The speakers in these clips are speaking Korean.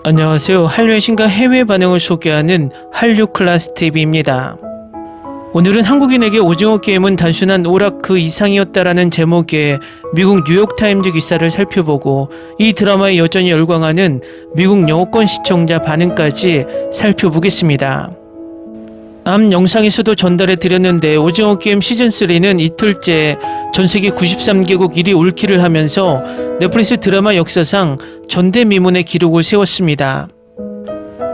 안녕하세요. 한류의 신과 해외 반응을 소개하는 한류 클래스 TV입니다. 오늘은 한국인에게 오징어 게임은 단순한 오락 그 이상이었다라는 제목의 미국 뉴욕타임즈 기사를 살펴보고 이 드라마에 여전히 열광하는 미국 영어권 시청자 반응까지 살펴보겠습니다. 앞 영상에서도 전달해 드렸는데 오징어 게임 시즌3는 이틀째 전세계 93개국 1위 올킬을 하면서 넷플릭스 드라마 역사상 전대미문의 기록을 세웠습니다.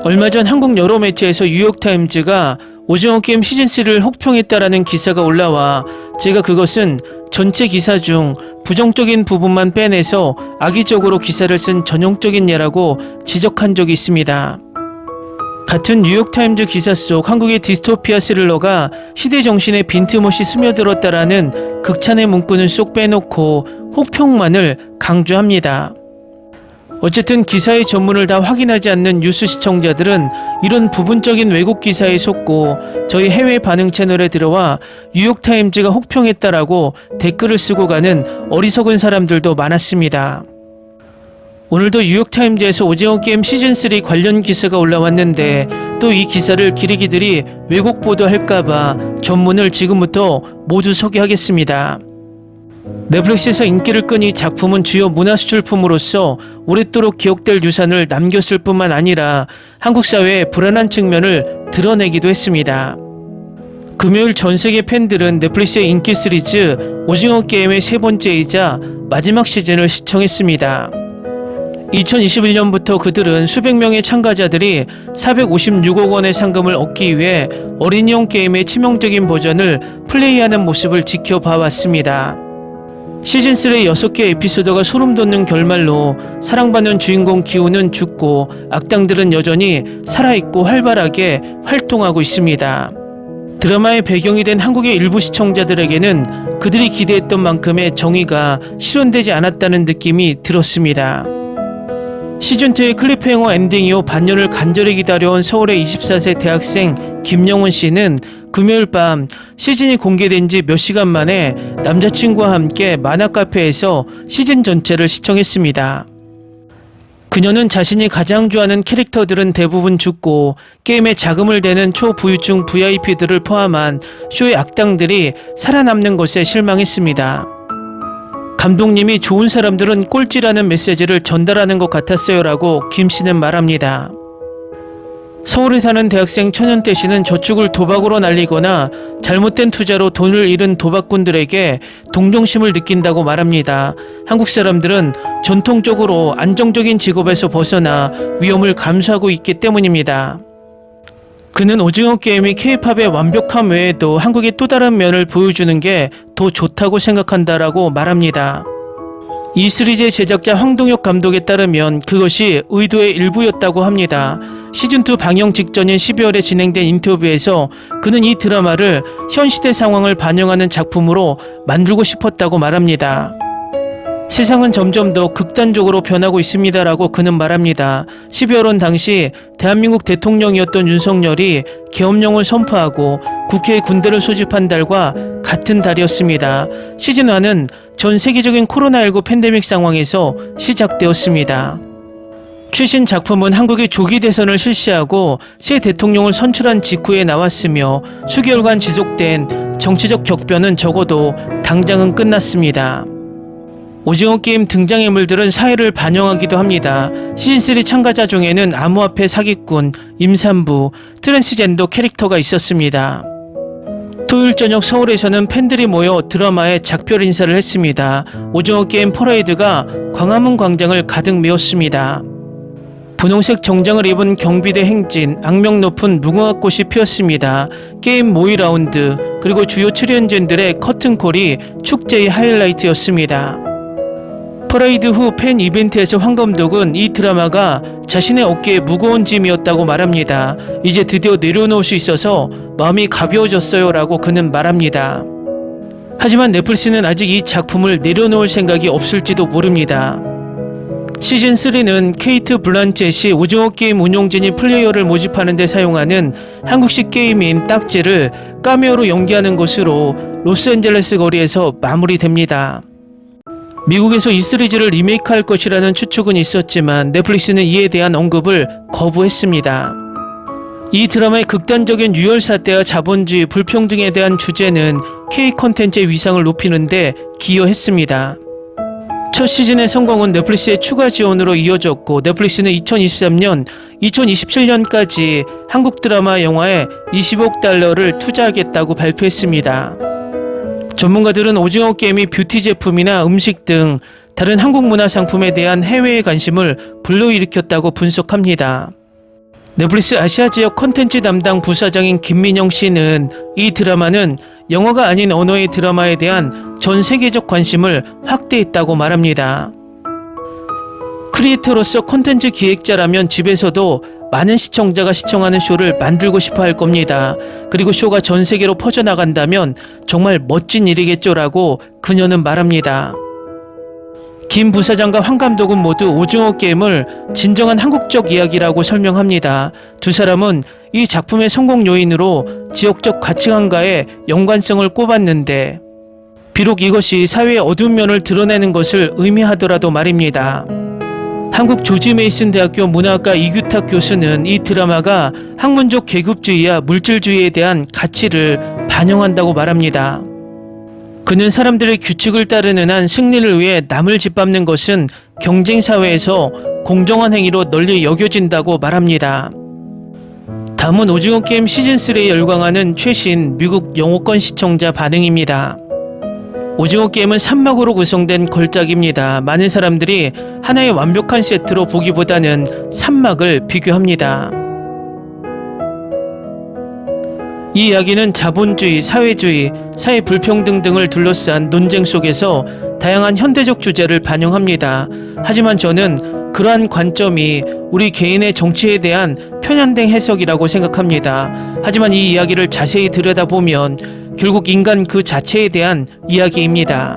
얼마 전 한국 여러 매체에서 뉴욕타임즈가 오징어 게임 시즌3를 혹평했다라는 기사가 올라와 제가 그것은 전체 기사 중 부정적인 부분만 빼내서 악의적으로 기사를 쓴 전형적인 예라고 지적한 적이 있습니다. 같은 뉴욕타임즈 기사 속 한국의 디스토피아 스릴러가 시대 정신에 빈틈없이 스며들었다라는 극찬의 문구는 쏙 빼놓고 혹평만을 강조합니다. 어쨌든 기사의 전문을 다 확인하지 않는 뉴스 시청자들은 이런 부분적인 왜곡 기사에 속고 저희 해외 반응 채널에 들어와 뉴욕타임즈가 혹평했다라고 댓글을 쓰고 가는 어리석은 사람들도 많았습니다. 오늘도 뉴욕타임즈에서 오징어 게임 시즌3 관련 기사가 올라왔는데 또 이 기사를 기레기들이 왜곡 보도할까봐 전문을 지금부터 모두 소개하겠습니다. 넷플릭스에서 인기를 끈 이 작품은 주요 문화수출품으로서 오랫도록 기억될 유산을 남겼을 뿐만 아니라 한국 사회의 불안한 측면을 드러내기도 했습니다. 금요일 전세계 팬들은 넷플릭스의 인기 시리즈 오징어 게임의 세 번째이자 마지막 시즌을 시청했습니다. 2021년부터 그들은 수백 명의 참가자들이 456억 원의 상금을 얻기 위해 어린이용 게임의 치명적인 버전을 플레이하는 모습을 지켜봐왔습니다. 시즌3의 6개 에피소드가 소름돋는 결말로 사랑받는 주인공 기훈은 죽고 악당들은 여전히 살아있고 활발하게 활동하고 있습니다. 드라마의 배경이 된 한국의 일부 시청자들에게는 그들이 기대했던 만큼의 정의가 실현되지 않았다는 느낌이 들었습니다. 시즌2의 클리프행어 엔딩 이후 반년을 간절히 기다려온 서울의 24세 대학생 김영훈 씨는 금요일 밤 시즌이 공개된 지 몇 시간 만에 남자친구와 함께 만화카페에서 시즌 전체를 시청했습니다. 그녀는 자신이 가장 좋아하는 캐릭터들은 대부분 죽고 게임에 자금을 대는 초부유층 VIP들을 포함한 쇼의 악당들이 살아남는 것에 실망했습니다. 감독님이 좋은 사람들은 꼴찌라는 메시지를 전달하는 것 같았어요 라고 김 씨는 말합니다. 서울에 사는 대학생 천연태 씨는 저축을 도박으로 날리거나 잘못된 투자로 돈을 잃은 도박꾼들에게 동정심을 느낀다고 말합니다. 한국 사람들은 전통적으로 안정적인 직업에서 벗어나 위험을 감수하고 있기 때문입니다. 그는 오징어 게임이 K-팝의 완벽함 외에도 한국의 또 다른 면을 보여주는 게 더 좋다고 생각한다라고 말합니다. 이 시리즈의 제작자 황동혁 감독에 따르면 그것이 의도의 일부였다고 합니다. 시즌2 방영 직전인 12월에 진행된 인터뷰에서 그는 이 드라마를 현 시대 상황을 반영하는 작품으로 만들고 싶었다고 말합니다. 세상은 점점 더 극단적으로 변하고 있습니다라고 그는 말합니다. 12월은 당시 대한민국 대통령이었던 윤석열이 계엄령을 선포하고 국회에 군대를 소집한 달과 같은 달이었습니다. 시즌1은 전 세계적인 코로나19 팬데믹 상황에서 시작되었습니다. 최신 작품은 한국이 조기 대선을 실시하고 새 대통령을 선출한 직후에 나왔으며 수개월간 지속된 정치적 격변은 적어도 당장은 끝났습니다. 오징어 게임 등장인물들은 사회를 반영하기도 합니다. 시즌3 참가자 중에는 암호화폐 사기꾼, 임산부, 트랜스젠더 캐릭터가 있었습니다. 토요일 저녁 서울에서는 팬들이 모여 드라마에 작별 인사를 했습니다. 오징어 게임 퍼레이드가 광화문 광장을 가득 메웠습니다. 분홍색 정장을 입은 경비대 행진, 악명 높은 무궁화꽃이 피었습니다. 게임 모의 라운드, 그리고 주요 출연진들의 커튼콜이 축제의 하이라이트였습니다. 퍼레이드 후 팬 이벤트에서 황 감독은 이 드라마가 자신의 어깨에 무거운 짐이었다고 말합니다. 이제 드디어 내려놓을 수 있어서 마음이 가벼워졌어요 라고 그는 말합니다. 하지만 넷플릭스는 아직 이 작품을 내려놓을 생각이 없을지도 모릅니다. 시즌3는 케이트 블란쳇이 오징어 게임 운용진이 플레이어를 모집하는 데 사용하는 한국식 게임인 딱지를 카메오로 연기하는 것으로 로스앤젤레스 거리에서 마무리됩니다. 미국에서 이 시리즈를 리메이크할 것이라는 추측은 있었지만 넷플릭스는 이에 대한 언급을 거부했습니다. 이 드라마의 극단적인 유혈 사태와 자본주의, 불평등에 대한 주제는 K 콘텐츠의 위상을 높이는 데 기여했습니다. 첫 시즌의 성공은 넷플릭스의 추가 지원으로 이어졌고 넷플릭스는 2023년, 2027년까지 한국 드라마 영화에 20억 달러를 투자하겠다고 발표했습니다. 전문가들은 오징어 게임이 뷰티 제품이나 음식 등 다른 한국 문화 상품에 대한 해외의 관심을 불러일으켰다고 분석합니다. 넷플릭스 아시아 지역 콘텐츠 담당 부사장인 김민영 씨는 이 드라마는 영어가 아닌 언어의 드라마에 대한 전 세계적 관심을 확대했다고 말합니다. 크리에이터로서 콘텐츠 기획자라면 집에서도 많은 시청자가 시청하는 쇼를 만들고 싶어 할 겁니다. 그리고 쇼가 전 세계로 퍼져나간다면 정말 멋진 일이겠죠라고 그녀는 말합니다. 김 부사장과 황 감독은 모두 오징어 게임을 진정한 한국적 이야기라고 설명합니다. 두 사람은 이 작품의 성공 요인으로 지역적 가치관과의 연관성을 꼽았는데 비록 이것이 사회의 어두운 면을 드러내는 것을 의미하더라도 말입니다. 한국 조지 메이슨 대학교 문화학과 이규탁 교수는 이 드라마가 학문적 계급주의와 물질주의에 대한 가치를 반영한다고 말합니다. 그는 사람들의 규칙을 따르는 한 승리를 위해 남을 짓밟는 것은 경쟁사회에서 공정한 행위로 널리 여겨진다고 말합니다. 다음은 오징어 게임 시즌3에 열광하는 최신 미국 영어권 시청자 반응입니다. 오징어 게임은 3막으로 구성된 걸작입니다. 많은 사람들이 하나의 완벽한 세트로 보기보다는 3막을 비교합니다. 이 이야기는 자본주의, 사회주의, 사회 불평등 등을 둘러싼 논쟁 속에서 다양한 현대적 주제를 반영합니다. 하지만 저는 그러한 관점이 우리 개인의 정치에 대한 편향된 해석이라고 생각합니다. 하지만 이 이야기를 자세히 들여다보면 결국 인간 그 자체에 대한 이야기입니다.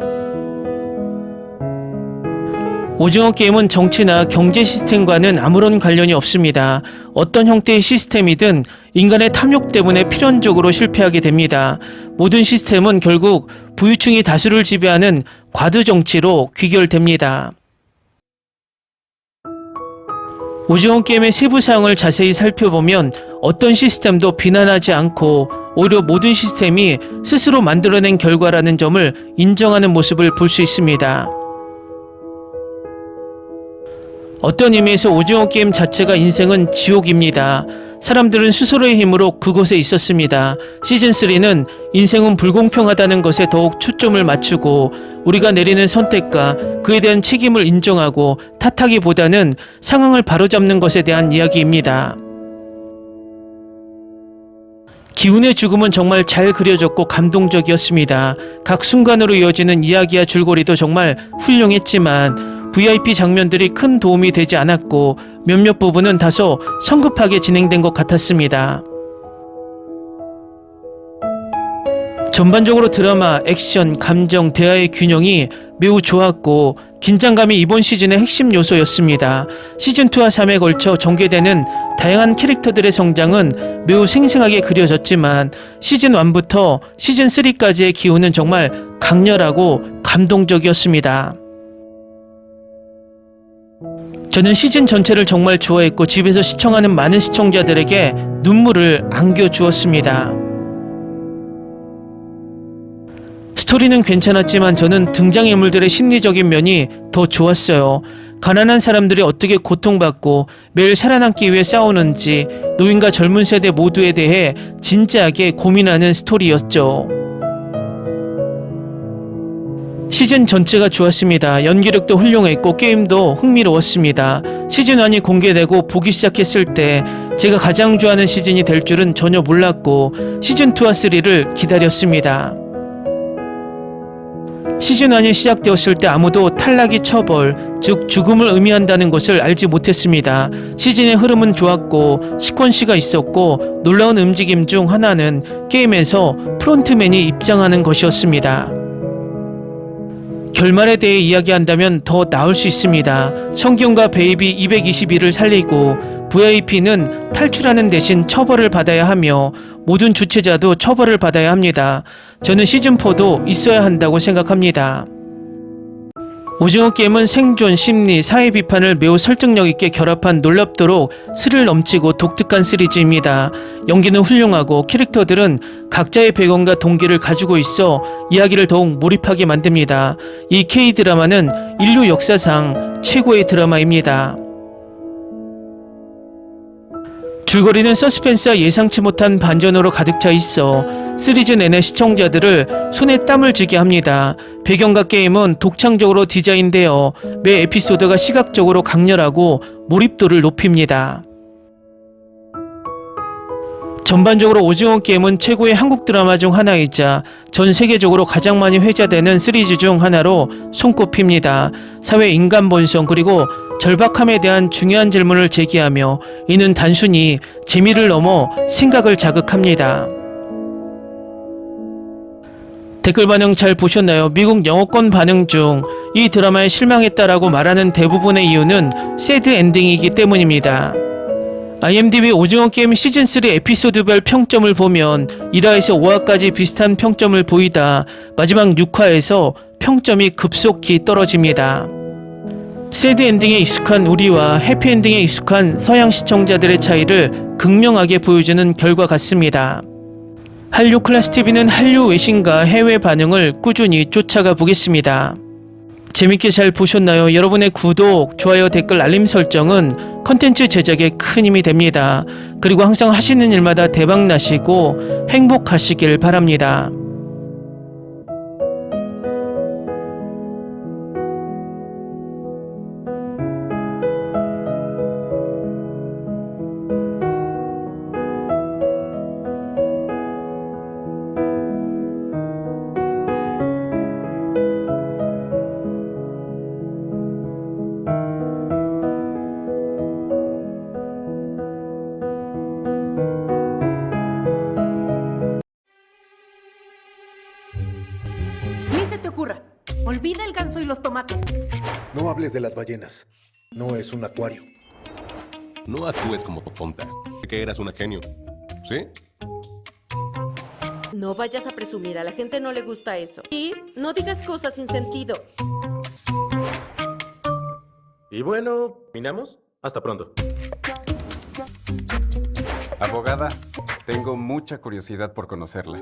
오징어 게임은 정치나 경제 시스템과는 아무런 관련이 없습니다. 어떤 형태의 시스템이든 인간의 탐욕 때문에 필연적으로 실패하게 됩니다. 모든 시스템은 결국 부유층이 다수를 지배하는 과도 정치로 귀결됩니다. 오징어 게임의 세부 사항을 자세히 살펴보면 어떤 시스템도 비난하지 않고 오히려 모든 시스템이 스스로 만들어낸 결과라는 점을 인정하는 모습을 볼 수 있습니다. 어떤 의미에서 오징어 게임 자체가 인생은 지옥입니다. 사람들은 스스로의 힘으로 그곳에 있었습니다. 시즌3는 인생은 불공평하다는 것에 더욱 초점을 맞추고 우리가 내리는 선택과 그에 대한 책임을 인정하고 탓하기보다는 상황을 바로잡는 것에 대한 이야기입니다. 기운의 죽음은 정말 잘 그려졌고 감동적이었습니다. 각 순간으로 이어지는 이야기와 줄거리도 정말 훌륭했지만 VIP 장면들이 큰 도움이 되지 않았고 몇몇 부분은 다소 성급하게 진행된 것 같았습니다. 전반적으로 드라마, 액션, 감정, 대화의 균형이 매우 좋았고 긴장감이 이번 시즌의 핵심 요소였습니다. 시즌2와 3에 걸쳐 전개되는 다양한 캐릭터들의 성장은 매우 생생하게 그려졌지만 시즌1부터 시즌3까지의 기운은 정말 강렬하고 감동적이었습니다. 저는 시즌 전체를 정말 좋아했고 집에서 시청하는 많은 시청자들에게 눈물을 안겨주었습니다. 스토리는 괜찮았지만 저는 등장인물들의 심리적인 면이 더 좋았어요. 가난한 사람들이 어떻게 고통받고 매일 살아남기 위해 싸우는지 노인과 젊은 세대 모두에 대해 진지하게 고민하는 스토리였죠. 시즌 전체가 좋았습니다. 연기력도 훌륭했고 게임도 흥미로웠습니다. 시즌1이 공개되고 보기 시작했을 때 제가 가장 좋아하는 시즌이 될 줄은 전혀 몰랐고 시즌2와 3를 기다렸습니다. 시즌1이 시작되었을 때 아무도 탈락이 처벌, 즉 죽음을 의미한다는 것을 알지 못했습니다. 시즌의 흐름은 좋았고 시퀀시가 있었고 놀라운 움직임 중 하나는 게임에서 프론트맨이 입장하는 것이었습니다. 결말에 대해 이야기한다면 더 나을 수 있습니다. 성경과 베이비 221을 살리고 VIP는 탈출하는 대신 처벌을 받아야 하며 모든 주체자도 처벌을 받아야 합니다. 저는 시즌4도 있어야 한다고 생각합니다. 오징어 게임은 생존, 심리, 사회 비판을 매우 설득력 있게 결합한 놀랍도록 스릴 넘치고 독특한 시리즈입니다. 연기는 훌륭하고 캐릭터들은 각자의 배경과 동기를 가지고 있어 이야기를 더욱 몰입하게 만듭니다. 이 K-드라마는 인류 역사상 최고의 드라마입니다. 줄거리는 서스펜스와 예상치 못한 반전으로 가득 차 있어 시리즈 내내 시청자들을 손에 땀을 쥐게 합니다. 배경과 게임은 독창적으로 디자인되어 매 에피소드가 시각적으로 강렬하고 몰입도를 높입니다. 전반적으로 오징어 게임은 최고의 한국 드라마 중 하나이자 전 세계적으로 가장 많이 회자되는 시리즈 중 하나로 손꼽힙니다. 사회 인간 본성 그리고 절박함에 대한 중요한 질문을 제기하며 이는 단순히 재미를 넘어 생각을 자극합니다. 댓글 반응 잘 보셨나요? 미국 영어권 반응 중 이 드라마에 실망했다라고 말하는 대부분의 이유는 새드 엔딩이기 때문입니다. IMDb 오징어 게임 시즌3 에피소드별 평점을 보면 1화에서 5화까지 비슷한 평점을 보이다 마지막 6화에서 평점이 급속히 떨어집니다. 새드 엔딩에 익숙한 우리와 해피엔딩에 익숙한 서양 시청자들의 차이를 극명하게 보여주는 결과 같습니다. 한류 클래스TV는 한류 외신과 해외 반응을 꾸준히 쫓아가 보겠습니다. 재밌게 잘 보셨나요? 여러분의 구독, 좋아요, 댓글, 알림 설정은 컨텐츠 제작에 큰 힘이 됩니다. 그리고 항상 하시는 일마다 대박나시고 행복하시길 바랍니다. Ni se te ocurra. Olvida el ganso y los tomates. No hables de las ballenas. No es un acuario. No actúes como tonta. Que eras una genio. ¿Sí? No vayas a presumir, a la gente no le gusta eso. Y no digas cosas sin sentido. Y bueno, ¿minamos? Hasta pronto. Abogada, tengo mucha curiosidad por conocerla.